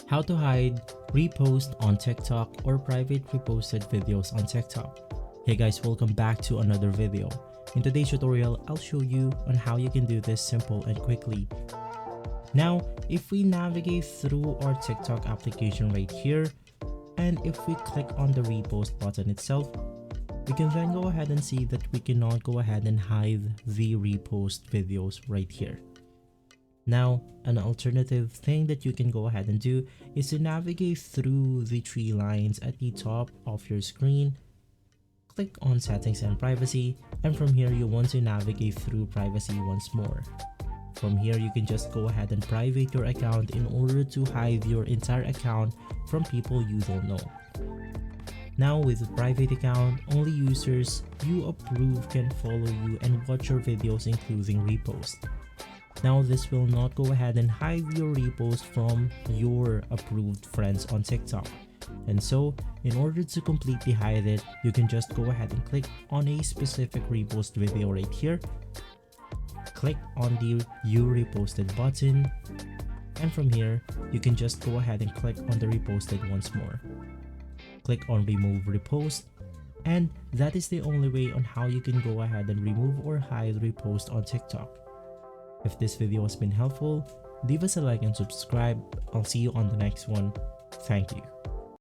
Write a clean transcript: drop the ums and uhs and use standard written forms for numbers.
How to hide repost on TikTok or private reposted videos on TikTok. Hey guys, welcome back to another video. In today's tutorial, I'll show you on how you can do this simple and quickly. Now, if we navigate through our TikTok application right here, and if we click on the repost button itself, we can then go ahead and see that we cannot go ahead and hide the repost videos right here. Now, an alternative thing that you can go ahead and do is to navigate through the three lines at the top of your screen. Click on settings and privacy, and from here you want to navigate through privacy once more. From here you can just go ahead and private your account in order to hide your entire account from people you don't know. Now with the private account, only users you approve can follow you and watch your videos including repost. Now this will not go ahead and hide your repost from your approved friends on TikTok. And so, in order to completely hide it, you can just go ahead and click on a specific repost video right here. Click on the You Reposted button. And from here, you can just go ahead and click on the reposted once more. Click on Remove Repost. And that is the only way on how you can go ahead and remove or hide repost on TikTok. If this video has been helpful, leave us a like and subscribe. I'll see you on the next one. Thank you.